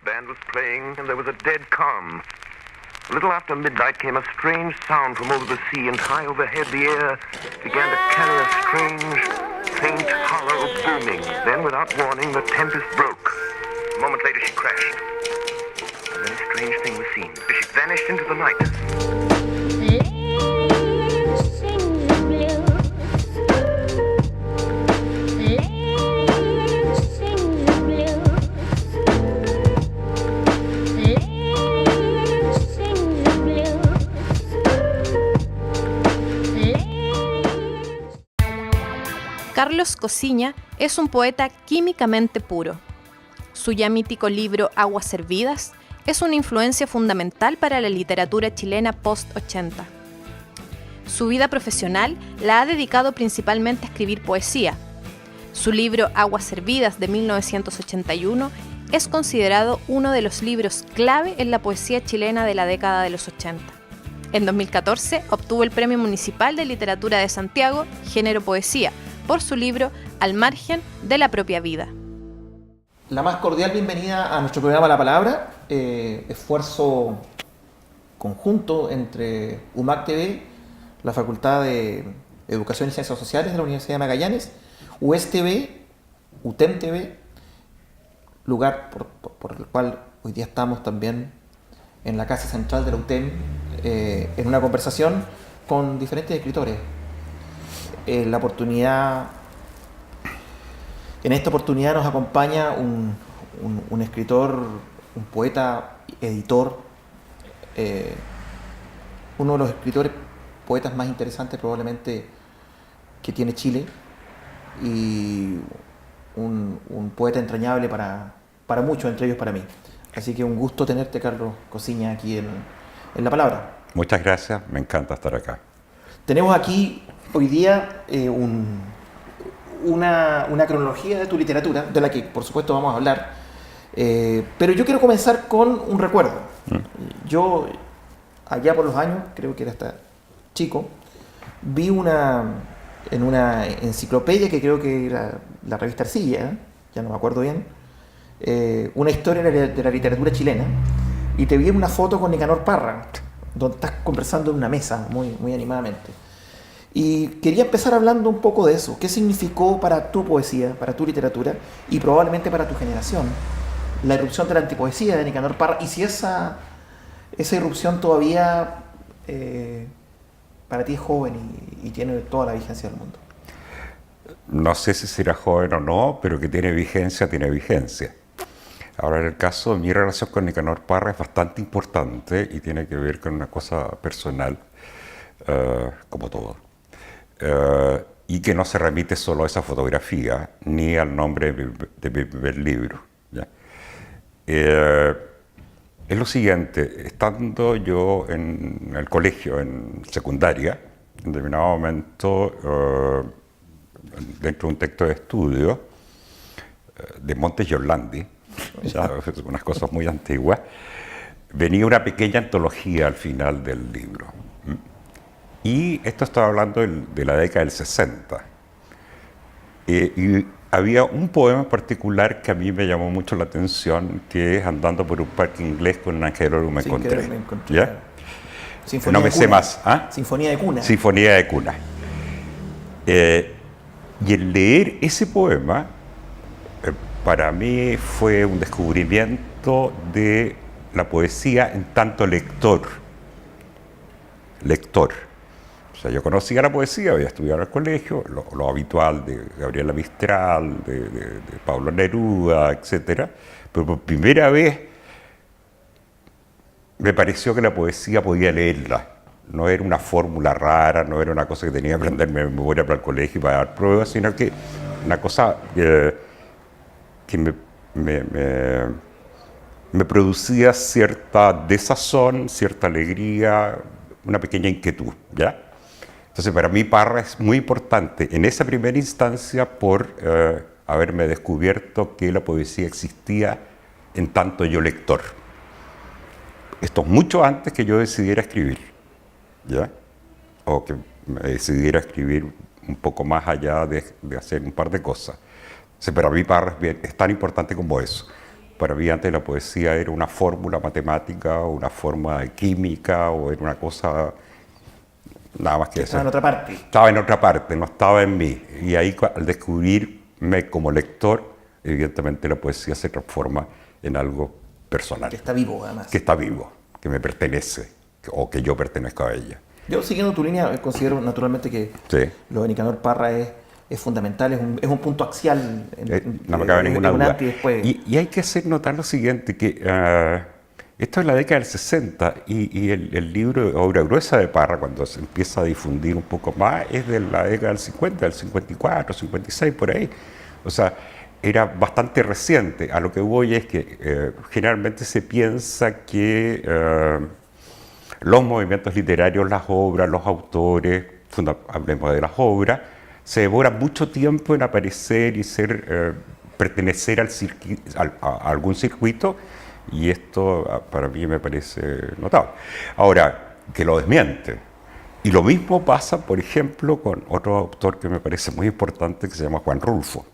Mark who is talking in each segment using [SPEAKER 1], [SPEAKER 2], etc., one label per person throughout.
[SPEAKER 1] band was playing, and there was a dead calm. A little after midnight came a strange sound from over the sea, and high overhead the air began to carry a strange, faint, hollow booming. Then, without warning, the tempest broke. A moment later, she crashed. And then a strange thing was seen. She vanished into the night.
[SPEAKER 2] Carlos Cosiña es un poeta químicamente puro. Su ya mítico libro Aguas Hervidas es una influencia fundamental para la literatura chilena post-80. Su vida profesional la ha dedicado principalmente a escribir poesía. Su libro Aguas Hervidas de 1981 es considerado uno de los libros clave en la poesía chilena de la década de los 80. En 2014 obtuvo el Premio Municipal de Literatura de Santiago, género poesía, por su libro Al margen de la propia vida.
[SPEAKER 3] La más cordial bienvenida a nuestro programa La Palabra, esfuerzo conjunto entre UMAC TV, la Facultad de Educación y Ciencias Sociales de la Universidad de Magallanes, UES TV, UTEM TV, lugar por el cual hoy día estamos también en la Casa Central de la UTEM, en una conversación con diferentes escritores. En esta oportunidad nos acompaña un escritor, un poeta, editor, uno de los escritores, poetas más interesantes probablemente que tiene Chile, y un poeta entrañable para muchos, entre ellos para mí. Así que un gusto tenerte, Carlos Cosiña, aquí en La Palabra.
[SPEAKER 4] Muchas gracias, me encanta estar acá.
[SPEAKER 3] Tenemos aquí hoy día una cronología de tu literatura, de la que por supuesto vamos a hablar, pero yo quiero comenzar con un recuerdo. Yo, allá por los años, creo que era hasta chico, vi en una enciclopedia que creo que era la revista Arcilla, ya no me acuerdo bien, una historia de la literatura chilena, y te vi en una foto con Nicanor Parra, donde estás conversando en una mesa muy animadamente. Y quería empezar hablando un poco de eso. ¿Qué significó para tu poesía, para tu literatura y probablemente para tu generación la irrupción de la antipoesía de Nicanor Parra? Y si esa irrupción todavía para ti es joven y tiene toda la vigencia del mundo.
[SPEAKER 4] No sé si será joven o no, pero que tiene vigencia, tiene vigencia. Ahora, en el caso de mi relación con Nicanor Parra es bastante importante y tiene que ver con una cosa personal, como todo. Y que no se remite solo a esa fotografía ni al nombre de mi primer libro, ¿ya? Es lo siguiente: estando yo en el colegio, en secundaria, en determinado momento, dentro de un texto de estudio de Montes y Orlandi, ya, unas cosas muy antiguas, venía una pequeña antología al final del libro. Y esto estaba hablando de la década del 60. Y había un poema en particular que a mí me llamó mucho la atención, que es Andando por un parque inglés con un angelólogo me encontré. ¿Ya?
[SPEAKER 3] Sinfonía
[SPEAKER 4] no me
[SPEAKER 3] de
[SPEAKER 4] sé
[SPEAKER 3] cuna.
[SPEAKER 4] más. ¿Ah?
[SPEAKER 3] Sinfonía de cuna.
[SPEAKER 4] Sinfonía de cuna. Y el leer ese poema, para mí fue un descubrimiento de la poesía en tanto lector. O sea, yo conocía la poesía, había estudiado en el colegio, lo habitual de Gabriela Mistral, de Pablo Neruda, etc. Pero por primera vez me pareció que la poesía podía leerla. No era una fórmula rara, no era una cosa que tenía que aprenderme de memoria para el colegio y para dar pruebas, sino que una cosa que me producía cierta desazón, cierta alegría, una pequeña inquietud, ¿ya? Entonces, para mí Parra es muy importante en esa primera instancia por haberme descubierto que la poesía existía en tanto yo lector. Esto es mucho antes que yo decidiera escribir, ¿ya? O que me decidiera escribir un poco más allá de hacer un par de cosas. Entonces, para mí Parra es tan importante como eso. Para mí antes la poesía era una fórmula matemática, o una forma de química, o era una cosa nada más que eso.
[SPEAKER 3] Estaba en otra parte.
[SPEAKER 4] Estaba en otra parte, no estaba en mí. Y ahí al descubrirme como lector, evidentemente la poesía se transforma en algo personal.
[SPEAKER 3] Que está vivo, además.
[SPEAKER 4] Que está vivo, que me pertenece, o que yo pertenezco a ella.
[SPEAKER 3] Yo, siguiendo tu línea, considero naturalmente que
[SPEAKER 4] Sí.
[SPEAKER 3] lo de Nicanor Parra es fundamental, es un punto axial.
[SPEAKER 4] No me cabe ninguna duda.
[SPEAKER 3] antes y después.
[SPEAKER 4] Y hay que hacer notar lo siguiente, que esto es la década del 60 y el libro Obra Gruesa de Parra, cuando se empieza a difundir un poco más, es de la década del 50, del 54, 56, por ahí. O sea, era bastante reciente. A lo que voy es que generalmente se piensa que los movimientos literarios, las obras, los autores, hablemos de las obras, se demoran mucho tiempo en aparecer y pertenecer a algún circuito, y esto para mí me parece notable. Ahora, que lo desmiente. Y lo mismo pasa, por ejemplo, con otro autor que me parece muy importante, que se llama Juan Rulfo.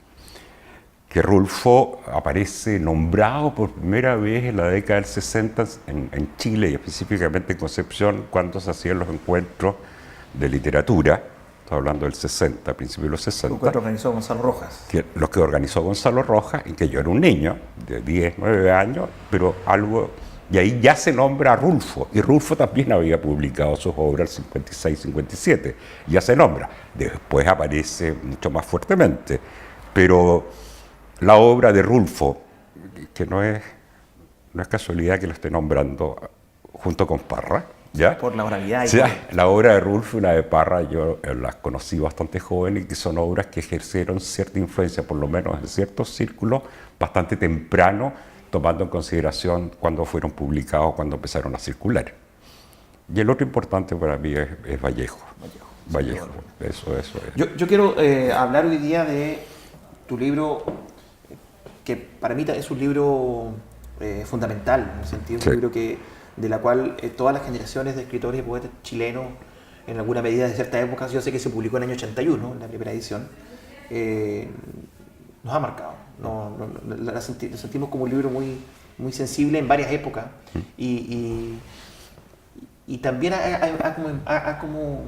[SPEAKER 4] Que Rulfo aparece nombrado por primera vez en la década del 60 en Chile, y específicamente en Concepción, cuando se hacían los encuentros de literatura. Estoy hablando del 60, principios de los 60.
[SPEAKER 3] Lo que organizó Gonzalo Rojas.
[SPEAKER 4] Los que organizó Gonzalo Rojas, en que yo era un niño de 10, 9 años, pero algo... Y ahí ya se nombra a Rulfo, y Rulfo también había publicado sus obras el 56, 57, ya se nombra. Después aparece mucho más fuertemente, pero la obra de Rulfo, que no es casualidad que lo esté nombrando junto con Parra, ¿ya?
[SPEAKER 3] Por la oralidad.
[SPEAKER 4] Sí, la obra de Rulfo y la de Parra yo las conocí bastante joven, y que son obras que ejercieron cierta influencia, por lo menos en ciertos círculos, bastante temprano, tomando en consideración cuando fueron publicados, cuando empezaron a circular. Y el otro importante para mí es Vallejo. Vallejo, eso es.
[SPEAKER 3] Yo quiero hablar hoy día de tu libro, que para mí es un libro fundamental, en el sentido,
[SPEAKER 4] Sí.
[SPEAKER 3] un libro de la cual todas las generaciones de escritores y poetas chilenos, en alguna medida de cierta época, yo sé que se publicó en el año 81, en la primera edición, nos ha marcado. La sentimos como un libro muy sensible en varias épocas, y también ha como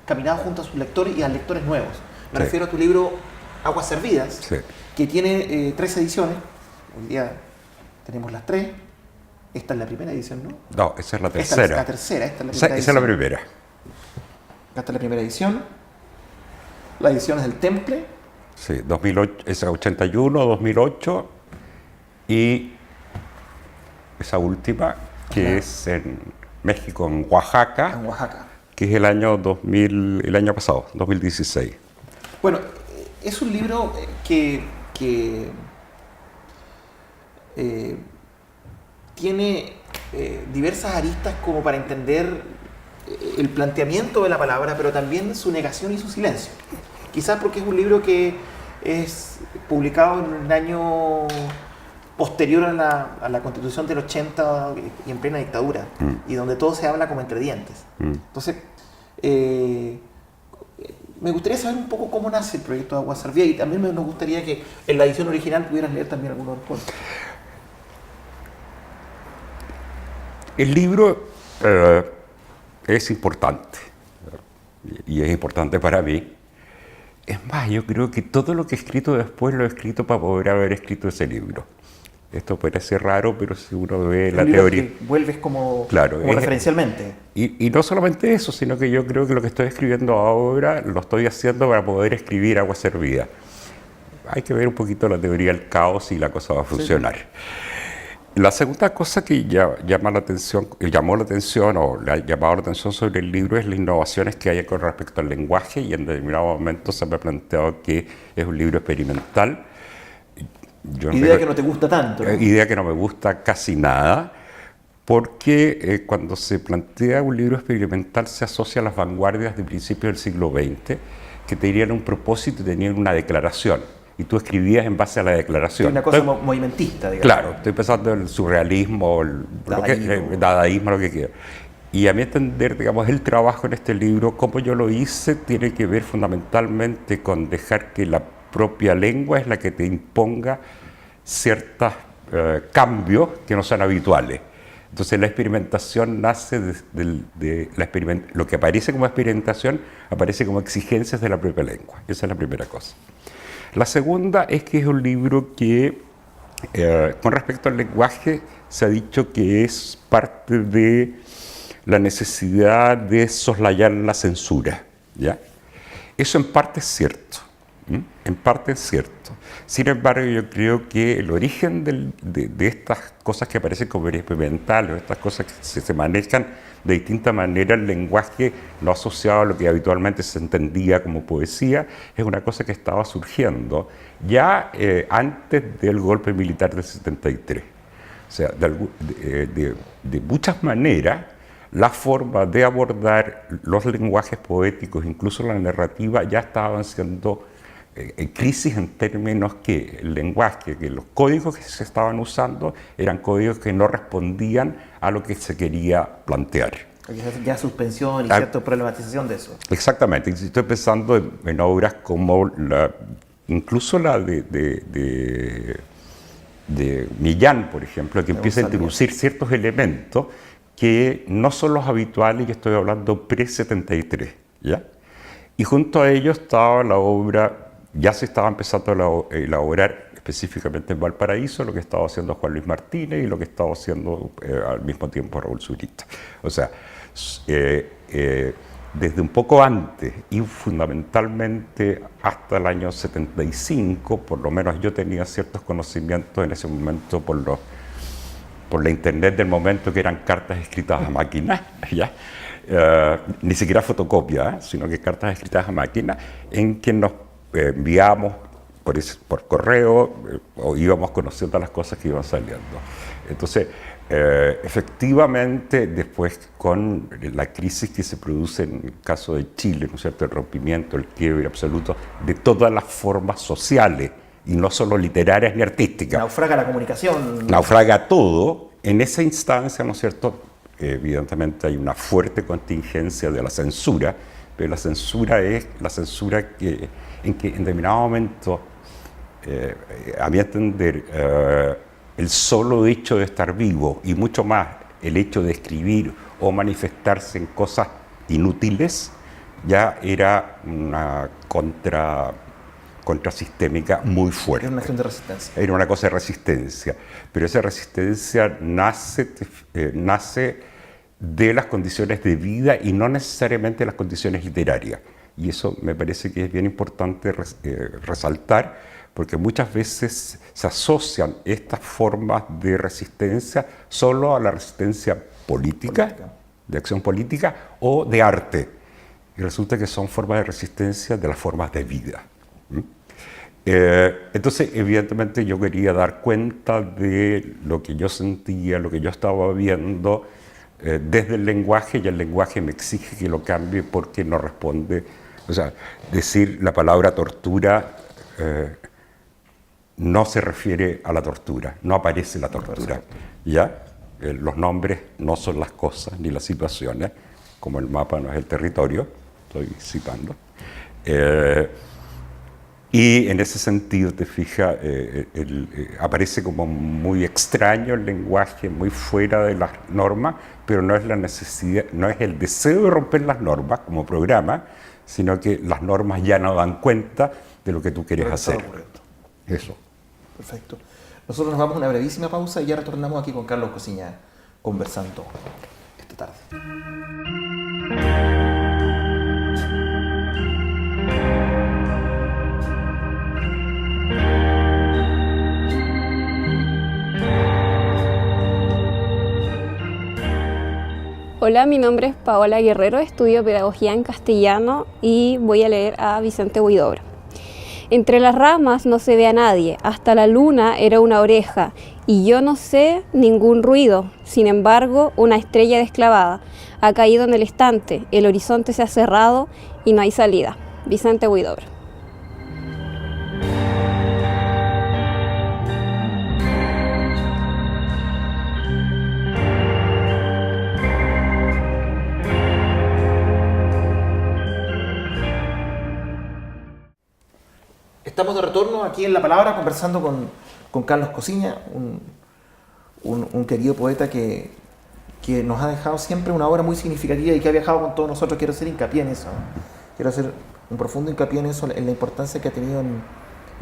[SPEAKER 3] caminado junto a sus lectores y a lectores nuevos. Me
[SPEAKER 4] Sí.
[SPEAKER 3] refiero a tu libro Aguas Servidas,
[SPEAKER 4] Sí.
[SPEAKER 3] que tiene 3 ediciones. Hoy día tenemos las 3. Esta es la primera edición, ¿no?
[SPEAKER 4] No, esa es la
[SPEAKER 3] Esta
[SPEAKER 4] tercera.
[SPEAKER 3] es la tercera, esta es la
[SPEAKER 4] Esa
[SPEAKER 3] primera
[SPEAKER 4] es la
[SPEAKER 3] edición.
[SPEAKER 4] primera.
[SPEAKER 3] Esta es la primera edición. La edición es del Temple.
[SPEAKER 4] Sí, 2008, esa 81, 2008, y esa última, que
[SPEAKER 3] Ajá.
[SPEAKER 4] es en México, en Oaxaca,
[SPEAKER 3] En Oaxaca.
[SPEAKER 4] que es el año 2000, el año pasado, 2016.
[SPEAKER 3] Bueno, es un libro que tiene diversas aristas como para entender el planteamiento de la palabra, pero también su negación y su silencio. Quizás porque es un libro que es publicado en un año posterior a la Constitución del 80 y en plena dictadura, y donde todo se habla como entre dientes. Entonces, me gustaría saber un poco cómo nace el proyecto de Aguas Servidas, y también nos gustaría que en la edición original pudieras leer también algunos cuentos.
[SPEAKER 4] El libro es importante, y es importante para mí. Es más, yo creo que todo lo que he escrito después lo he escrito para poder haber escrito ese libro. Esto parece raro, pero si uno ve la
[SPEAKER 3] Un libro
[SPEAKER 4] teoría...
[SPEAKER 3] que vuelves como,
[SPEAKER 4] Claro,
[SPEAKER 3] como referencialmente.
[SPEAKER 4] Y no solamente eso, sino que yo creo que lo que estoy escribiendo ahora lo estoy haciendo para poder escribir Agua Servida. Hay que ver un poquito la teoría del caos y la cosa va a funcionar. La segunda cosa que llamó la atención o le ha llamado la atención sobre el libro es las innovaciones que hay con respecto al lenguaje, y en determinado momento se me ha planteado que es un libro experimental.
[SPEAKER 3] Idea que no te gusta tanto, ¿no?
[SPEAKER 4] Idea que no me gusta casi nada, porque cuando se plantea un libro experimental se asocia a las vanguardias de principios del siglo XX, que tenían un propósito y tenían una declaración, y tú escribías en base a la declaración.
[SPEAKER 3] Es una cosa
[SPEAKER 4] Entonces,
[SPEAKER 3] movimentista, digamos.
[SPEAKER 4] claro, estoy pensando en el surrealismo, dadaísmo, lo que quiera. Y a mi entender, digamos, el trabajo en este libro, como yo lo hice, tiene que ver fundamentalmente con dejar que la propia lengua es la que te imponga ciertas cambios que no son habituales. Entonces la experimentación nace lo que aparece como experimentación aparece como exigencias de la propia lengua. Esa es la primera cosa. La segunda es que es un libro que, con respecto al lenguaje, se ha dicho que es parte de la necesidad de soslayar la censura, ¿ya? Eso en parte es cierto, en parte es cierto. Sin embargo, yo creo que el origen de estas cosas que aparecen como experimentales, o estas cosas que se manejan de distinta manera, el lenguaje no asociado a lo que habitualmente se entendía como poesía, es una cosa que estaba surgiendo ya antes del golpe militar del 73. O sea, de muchas maneras, la forma de abordar los lenguajes poéticos, incluso la narrativa, ya estaban siendo crisis en términos que el lenguaje, que los códigos que se estaban usando eran códigos que no respondían a lo que se quería plantear.
[SPEAKER 3] Ya suspensión y cierta problematización de eso.
[SPEAKER 4] Exactamente. Estoy pensando en obras como incluso la de Millán, por ejemplo, que empieza a introducir ciertos elementos que no son los habituales, yo estoy hablando pre-73, ¿ya? Y junto a ello estaba la obra, ya se estaba empezando a elaborar específicamente en Valparaíso lo que estaba haciendo Juan Luis Martínez y lo que estaba haciendo al mismo tiempo Raúl Zurita. O sea, desde un poco antes y fundamentalmente hasta el año 75, por lo menos yo tenía ciertos conocimientos en ese momento por la internet del momento, que eran cartas escritas a máquina, ¿ya? Ni siquiera fotocopia, sino que cartas escritas a máquina, en que nos enviamos por correo o íbamos conociendo las cosas que iban saliendo. Entonces, efectivamente, después con la crisis que se produce en el caso de Chile, ¿no es cierto?, el rompimiento, el quiebre absoluto de todas las formas sociales, y no solo literarias ni artísticas.
[SPEAKER 3] Naufraga la comunicación.
[SPEAKER 4] Naufraga todo. En esa instancia, ¿no es cierto?, evidentemente hay una fuerte contingencia de la censura, pero la censura es la censura en que en determinado momento, a mi entender, el solo hecho de estar vivo y mucho más el hecho de escribir o manifestarse en cosas inútiles ya era una contrasistémica muy fuerte.
[SPEAKER 3] Era una acción de resistencia.
[SPEAKER 4] Era una cosa de resistencia, pero esa resistencia nace de las condiciones de vida y no necesariamente de las condiciones literarias. Y eso me parece que es bien importante resaltar, porque muchas veces se asocian estas formas de resistencia solo a la resistencia política, de acción política o de arte. Y resulta que son formas de resistencia de las formas de vida. Entonces, evidentemente, yo quería dar cuenta de lo que yo sentía, lo que yo estaba viendo desde el lenguaje, y el lenguaje me exige que lo cambie porque no responde. O sea, decir la palabra tortura no se refiere a la tortura, no aparece la tortura, ¿ya? Los nombres no son las cosas ni las situaciones, como el mapa no es el territorio, estoy citando. Y en ese sentido, te fijas, aparece como muy extraño el lenguaje, muy fuera de las normas, pero no es la necesidad, no es el deseo de romper las normas como programa, sino que las normas ya no dan cuenta de lo que tú quieres hacer. Eso.
[SPEAKER 3] Perfecto. Nosotros nos vamos a una brevísima pausa y ya retornamos aquí con Carlos Cosiña conversando esta tarde.
[SPEAKER 5] Hola, mi nombre es Paola Guerrero, estudio Pedagogía en Castellano y voy a leer a Vicente Huidobro. Entre las ramas no se ve a nadie, hasta la luna era una oreja, y yo no sé ningún ruido. Sin embargo, una estrella desclavada ha caído en el estante, el horizonte se ha cerrado y no hay salida. Vicente Huidobro.
[SPEAKER 3] Estamos de retorno aquí en La Palabra conversando con Carlos Cosiña, un un querido poeta que nos ha dejado siempre una obra muy significativa y que ha viajado con todos nosotros. Quiero hacer hincapié en eso, ¿no? Quiero hacer un profundo hincapié en eso, en la importancia que ha tenido en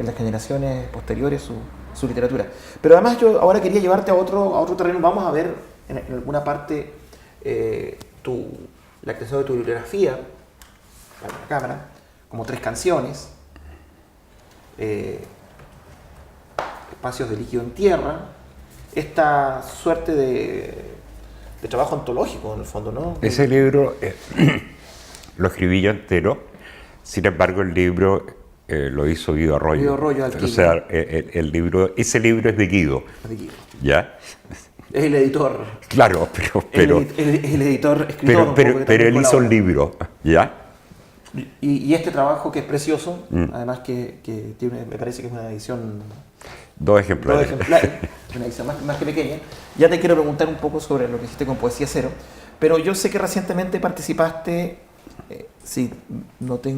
[SPEAKER 3] las generaciones posteriores su literatura. Pero además yo ahora quería llevarte a otro terreno. Vamos a ver en alguna parte la extensión de tu bibliografía para la cámara, como 3 canciones, Espacios de líquido en tierra, esta suerte de trabajo ontológico en el fondo, ¿no?
[SPEAKER 4] Ese libro lo escribí yo entero, sin embargo el libro lo hizo Guido Arroyo.
[SPEAKER 3] Guido Arroyo,
[SPEAKER 4] o sea, ese libro es de Guido.
[SPEAKER 3] De Guido.
[SPEAKER 4] ¿Ya?
[SPEAKER 3] Es el editor.
[SPEAKER 4] Claro, pero
[SPEAKER 3] Es el editor, escritor.
[SPEAKER 4] pero él hizo el libro, ¿ya?
[SPEAKER 3] Y este trabajo que es precioso, además que tiene, me parece que es una edición...
[SPEAKER 4] 2 ejemplares.
[SPEAKER 3] 2 ejemplares, una edición más que pequeña. Ya te quiero preguntar un poco sobre lo que hiciste con Poesía Cero, pero yo sé que recientemente participaste, si no estoy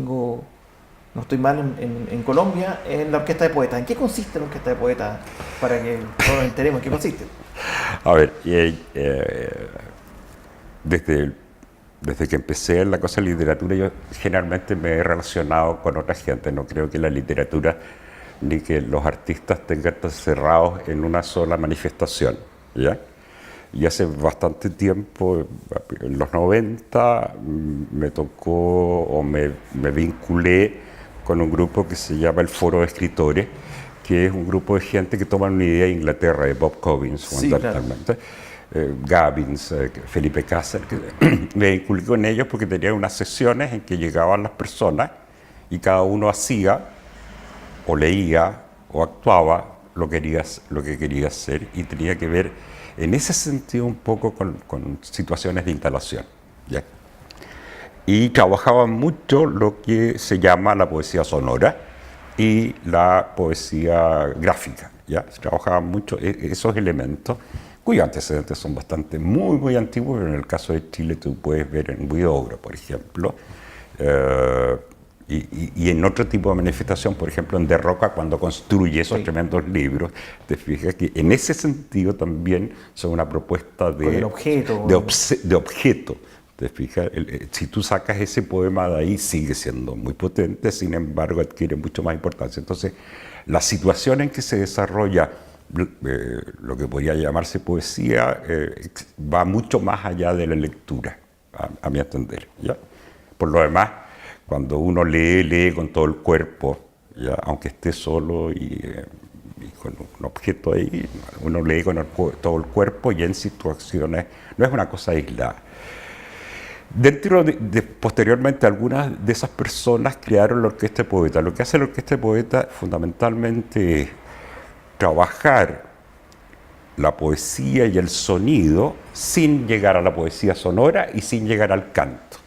[SPEAKER 3] mal, en Colombia, en la Orquesta de Poetas. ¿En qué consiste la Orquesta de Poetas? Para que todos nos enteremos en qué consiste.
[SPEAKER 4] A ver, desde que empecé en la cosa de literatura, yo generalmente me he relacionado con otra gente. No creo que la literatura ni que los artistas tengan que estar cerrados en una sola manifestación, ¿ya? Y hace bastante tiempo, en los 90, me tocó o me vinculé con un grupo que se llama el Foro de Escritores, que es un grupo de gente que toma una idea de Inglaterra, de Bob Cobbins,
[SPEAKER 3] Sí,
[SPEAKER 4] fundamentalmente. Gabbins, Felipe Cáceres, me vinculé con ellos porque tenían unas sesiones en que llegaban las personas y cada uno hacía o leía o actuaba lo que quería hacer, y tenía que ver en ese sentido un poco con situaciones de instalación, ¿ya? Y trabajaban mucho lo que se llama la poesía sonora y la poesía gráfica, ¿ya? Se trabajaban mucho esos elementos, cuyos antecedentes son muy antiguos, pero en el caso de Chile tú puedes ver en Huidobro, por ejemplo, y en otro tipo de manifestación, por ejemplo en De Roca, cuando construye esos tremendos libros. Te fijas que en ese sentido también son una propuesta de objeto. Te fijas, si tú sacas ese poema de ahí, sigue siendo muy potente, sin embargo adquiere mucho más importancia. Entonces, la situación en que se desarrolla lo que podría llamarse poesía va mucho más allá de la lectura, a mi entender, ¿ya? Por lo demás, cuando uno lee con todo el cuerpo, ¿ya? Aunque esté solo y con un objeto ahí, uno lee con todo el cuerpo y en situaciones, no es una cosa aislada. Posteriormente, algunas de esas personas crearon la Orquesta de Poetas. Lo que hace la Orquesta de Poetas fundamentalmente es trabajar la poesía y el sonido sin llegar a la poesía sonora y sin llegar al canto.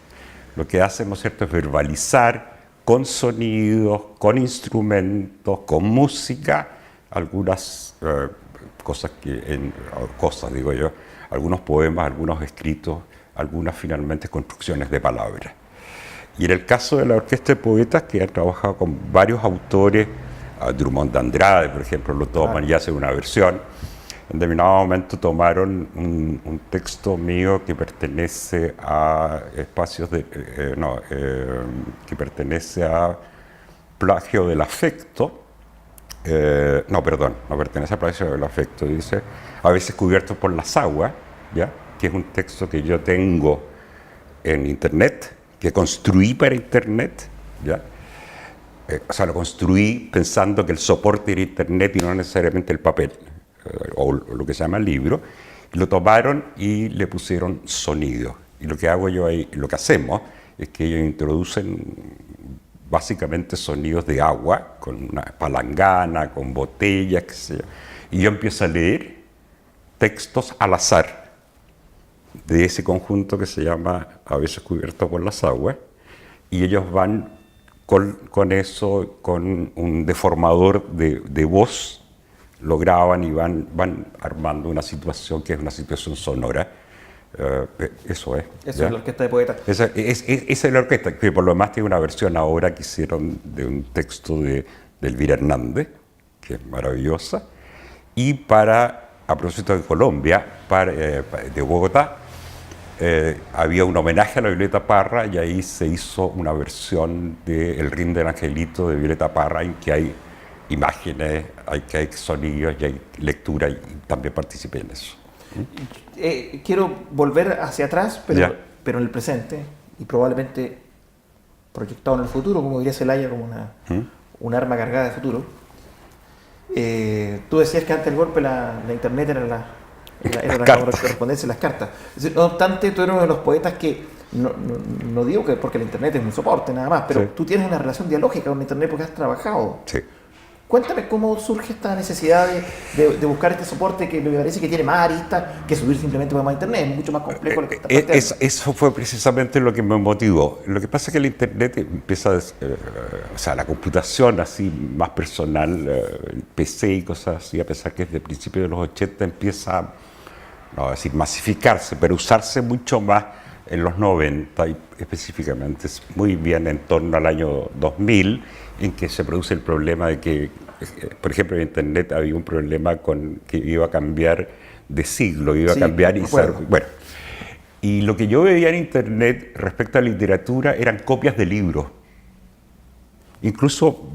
[SPEAKER 4] Lo que hacen, ¿no es cierto?, es verbalizar con sonidos, con instrumentos, con música, algunas algunos poemas, algunos escritos, algunas finalmente construcciones de palabras. Y en el caso de la Orquesta de Poetas, que han trabajado con varios autores, Drummond de Andrade, por ejemplo, lo toman y hacen una versión. En determinado momento tomaron un texto mío que pertenece a que pertenece a Plagio del Afecto. No pertenece a Plagio del Afecto, dice, a veces cubierto por las aguas, ¿ya? Que es un texto que yo tengo en internet, que construí para internet, ¿ya? O sea, lo construí pensando que el soporte era internet y no necesariamente el papel, o lo que se llama libro, y lo tomaron y le pusieron sonido. Y lo que hago yo ahí, lo que hacemos, es que ellos introducen básicamente sonidos de agua, con una palangana, con botellas, qué sé yo, y yo empiezo a leer textos al azar de ese conjunto que se llama A veces cubierto por las aguas, y ellos van con eso, con un deformador de voz, lo graban y van armando una situación que es una situación sonora. Eso es.
[SPEAKER 3] Eso es la Orquesta de Poetas.
[SPEAKER 4] Esa es la orquesta, que por lo demás tiene una versión ahora que hicieron de un texto de Elvira Hernández, que es maravillosa, y para a propósito de Colombia, de Bogotá, había un homenaje a la Violeta Parra y ahí se hizo una versión de El Rin del Angelito de Violeta Parra en que hay imágenes, hay sonidos y hay lectura, y también participé en eso.
[SPEAKER 3] Quiero volver hacia atrás,
[SPEAKER 4] Ya.
[SPEAKER 3] pero en el presente, y probablemente proyectado en el futuro, como diría Celaya, como un arma cargada de futuro. Tú decías que antes del golpe la internet era la correspondencia de las cartas. Es decir, no obstante, tú eres uno de los poetas que, no digo que porque la internet es un soporte nada más, pero
[SPEAKER 4] Sí.
[SPEAKER 3] tú tienes una relación dialógica con la internet porque has trabajado.
[SPEAKER 4] Sí.
[SPEAKER 3] Cuéntame cómo surge esta necesidad de buscar este soporte que me parece que tiene más aristas que subir simplemente por más internet, es mucho más complejo lo que está planteando.
[SPEAKER 4] Eso fue precisamente lo que me motivó. Lo que pasa es que el internet empieza, o sea, la computación así más personal, el PC y cosas así, a pesar que desde principios de los 80 empieza, no a decir masificarse, pero usarse mucho más en los 90 y específicamente muy bien en torno al año 2000, en que se produce el problema de que, por ejemplo, en Internet había un problema con que iba a cambiar de siglo, iba
[SPEAKER 3] Sí,
[SPEAKER 4] a cambiar y
[SPEAKER 3] recuerdo.
[SPEAKER 4] bueno. Y lo que yo veía en Internet respecto a la literatura eran copias de libros. Incluso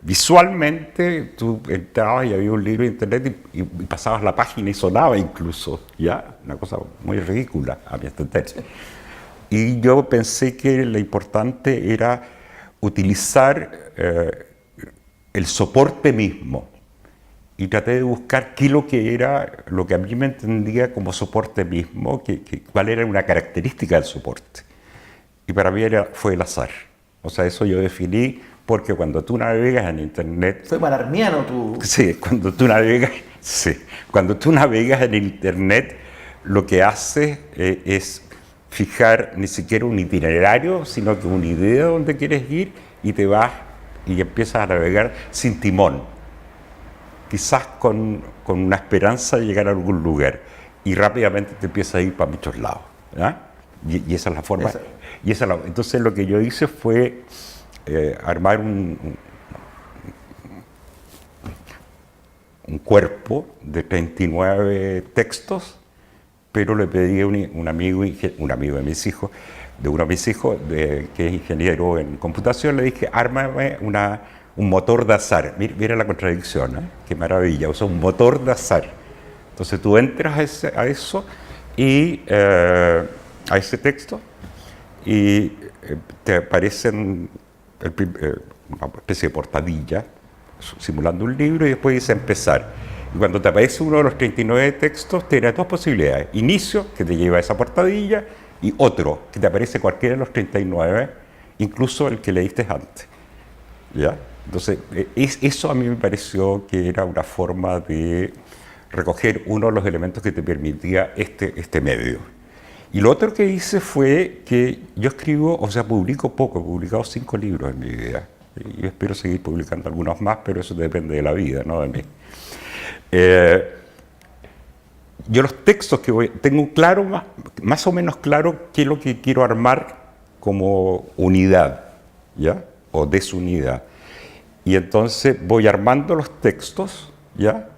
[SPEAKER 4] visualmente tú entrabas y había un libro en Internet y pasabas la página y sonaba incluso, ¿ya? Una cosa muy ridícula a mi entender. Y yo pensé que lo importante era utilizar el soporte mismo y traté de buscar qué lo que era lo que a mí me entendía como soporte mismo, cuál era una característica del soporte. Y para mí fue el azar. O sea, eso yo definí porque cuando tú navegas en Internet...
[SPEAKER 3] Fue malarmiano tu...
[SPEAKER 4] Sí, cuando tú navegas en Internet, lo que haces es fijar ni siquiera un itinerario, sino que una idea de dónde quieres ir y te vas y empiezas a navegar sin timón. Quizás con una esperanza de llegar a algún lugar y rápidamente te empiezas a ir para muchos lados, ¿ya? Y esa es la forma. Entonces lo que yo hice fue armar un cuerpo de 39 textos, pero le pedí a un amigo de mis hijos, que es ingeniero en computación, le dije, ármame un motor de azar. Mira la contradicción, ¿eh? Qué maravilla, o sea, un motor de azar. Entonces tú entras a eso y a ese texto y te aparecen una especie de portadilla simulando un libro y después dice empezar. Y cuando te aparece uno de los 39 textos, tienes dos posibilidades. Inicio, que te lleva a esa portadilla, y otro, que te aparece cualquiera de los 39, incluso el que leíste antes. ¿Ya? Entonces, eso a mí me pareció que era una forma de recoger uno de los elementos que te permitía este medio. Y lo otro que hice fue que yo escribo, o sea, publico poco, he publicado 5 libros en mi vida. Y yo espero seguir publicando algunos más, pero eso depende de la vida, no de mí. Yo los textos que tengo claro, más o menos claro, qué es lo que quiero armar como unidad, ¿ya? O desunidad. Y entonces voy armando los textos, ¿ya?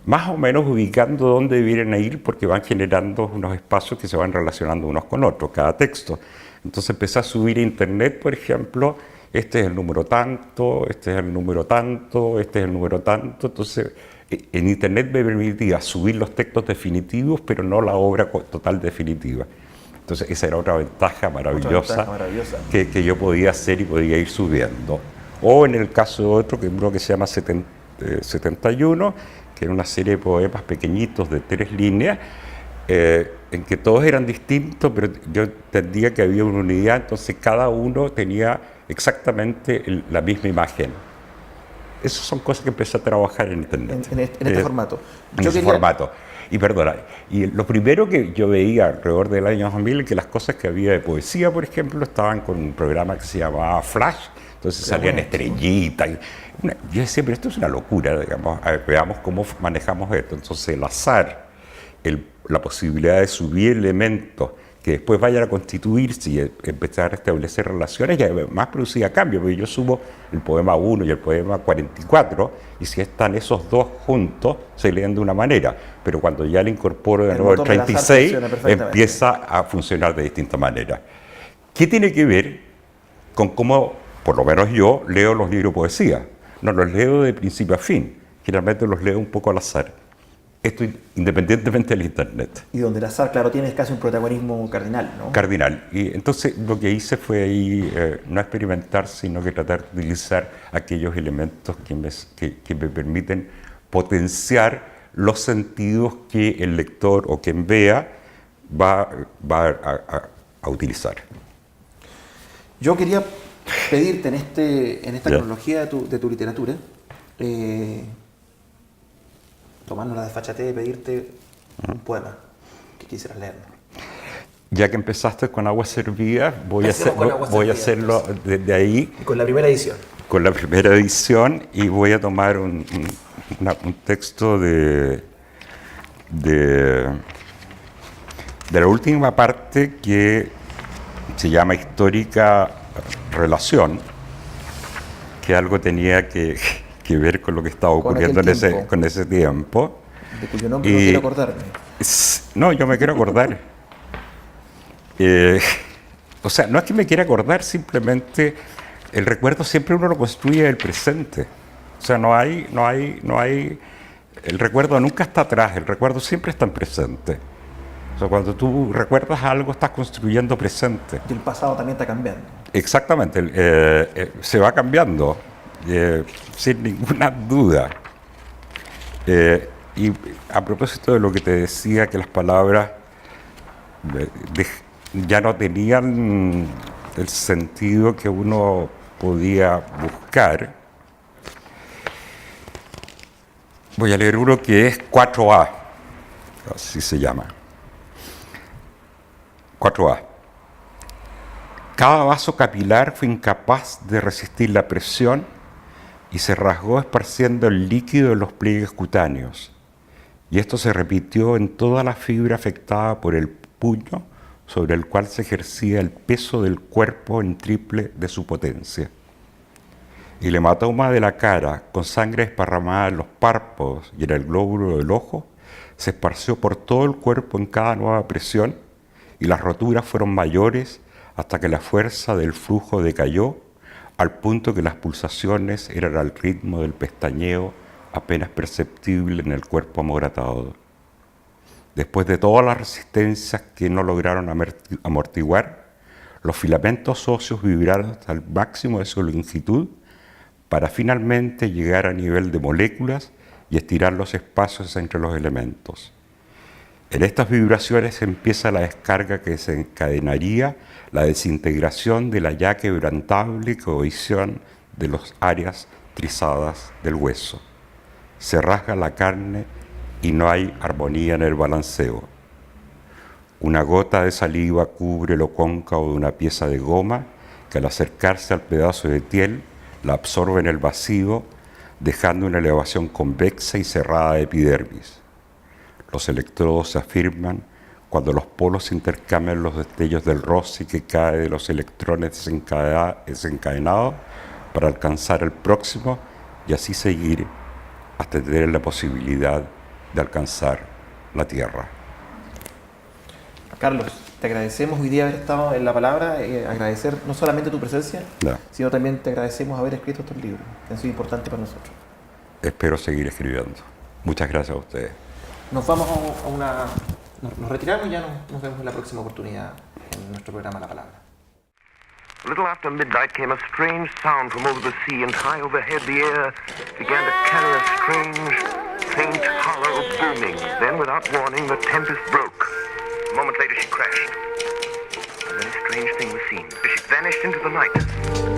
[SPEAKER 4] Más o menos ubicando dónde vienen a ir, porque van generando unos espacios que se van relacionando unos con otros, cada texto. Entonces empecé a subir a Internet, por ejemplo, este es el número tanto, este es el número tanto, este es el número tanto. Entonces, en Internet me permitía subir los textos definitivos, pero no la obra total definitiva. Entonces, esa era otra ventaja maravillosa, que yo podía hacer y podía ir subiendo. O en el caso de otro, que uno que se llama 71, que era una serie de poemas pequeñitos de 3 líneas, en que todos eran distintos, pero yo entendía que había una unidad, entonces cada uno tenía exactamente la misma imagen. Esas son cosas que empecé a trabajar en Internet.
[SPEAKER 3] En este formato.
[SPEAKER 4] Formato. Y perdona, y lo primero que yo veía alrededor del año 2000 es que las cosas que había de poesía, por ejemplo, estaban con un programa que se llamaba Flash, entonces salían estrellitas. Yo decía, pero esto es una locura, digamos, a ver, veamos cómo manejamos esto. Entonces el azar, la posibilidad de subir elementos que después vayan a constituirse y empezar a establecer relaciones, y además producía cambios, porque yo subo el poema 1 y el poema 44, y si están esos dos juntos, se leen de una manera, pero cuando ya le incorporo de nuevo el 36, empieza a funcionar de distinta manera. ¿Qué tiene que ver con cómo, por lo menos yo, leo los libros de poesía? No los leo de principio a fin, generalmente los leo un poco al azar. Esto independientemente del internet.
[SPEAKER 3] Y donde el azar, claro, tiene casi un protagonismo cardinal, ¿no?
[SPEAKER 4] Cardinal. Y entonces lo que hice fue ahí no experimentar, sino que tratar de utilizar aquellos elementos que me permiten potenciar los sentidos que el lector o quien vea va a utilizar.
[SPEAKER 3] Yo quería pedirte en esta cronología de tu literatura, tomando la desfachatez de pedirte un poema que quisieras leerme.
[SPEAKER 4] Ya que empezaste con Aguas Servidas, voy a hacerlo desde ahí.
[SPEAKER 3] Y con la primera edición.
[SPEAKER 4] Con la primera edición, y voy a tomar un texto de la última parte, que se llama Histórica Relación, que algo tenía que ver con lo que estaba ocurriendo con ese tiempo.
[SPEAKER 3] De cuyo nombre no quiero acordarme.
[SPEAKER 4] No, yo me quiero acordar. O sea, no es que me quiera acordar, simplemente el recuerdo siempre uno lo construye del presente. O sea, no hay, el recuerdo nunca está atrás, el recuerdo siempre está en presente. O sea, cuando tú recuerdas algo, estás construyendo presente.
[SPEAKER 3] Y el pasado también está cambiando.
[SPEAKER 4] Exactamente, se va cambiando, sin ninguna duda. Y a propósito de lo que te decía, que las palabras ya no tenían el sentido que uno podía buscar, voy a leer uno que es 4A, así se llama. 4A. Cada vaso capilar fue incapaz de resistir la presión y se rasgó esparciendo el líquido en los pliegues cutáneos. Y esto se repitió en toda la fibra afectada por el puño sobre el cual se ejercía el peso del cuerpo en triple de su potencia. Y el hematoma de la cara, con sangre esparramada en los párpados y en el glóbulo del ojo, se esparció por todo el cuerpo en cada nueva presión, y las roturas fueron mayores hasta que la fuerza del flujo decayó, al punto que las pulsaciones eran al ritmo del pestañeo apenas perceptible en el cuerpo amoratado. Después de todas las resistencias que no lograron amortiguar, los filamentos óseos vibraron hasta el máximo de su longitud para finalmente llegar a nivel de moléculas y estirar los espacios entre los elementos. En estas vibraciones empieza la descarga que desencadenaría la desintegración de la ya quebrantable cohesión de las áreas trizadas del hueso. Se rasga la carne y no hay armonía en el balanceo. Una gota de saliva cubre lo cóncavo de una pieza de goma que al acercarse al pedazo de piel la absorbe en el vacío, dejando una elevación convexa y cerrada de epidermis. Los electrodos se afirman cuando los polos intercambian los destellos del roce que cae de los electrones desencadenados para alcanzar el próximo y así seguir hasta tener la posibilidad de alcanzar la Tierra.
[SPEAKER 3] Carlos, te agradecemos hoy día haber estado en La Palabra, agradecer no solamente tu presencia, sino también te agradecemos haber escrito estos libros, que han sido importantes para nosotros.
[SPEAKER 4] Espero seguir escribiendo. Muchas gracias a ustedes.
[SPEAKER 3] Nos vamos nos retiramos y ya nos vemos en la próxima oportunidad en nuestro programa La Palabra.
[SPEAKER 1] A little after midnight came a strange sound from over the sea, and high overhead the air began to carry a strange, faint, hollow booming. Then, without warning, the tempest broke. A moment later she crashed. And then a strange thing was seen. She vanished into the night.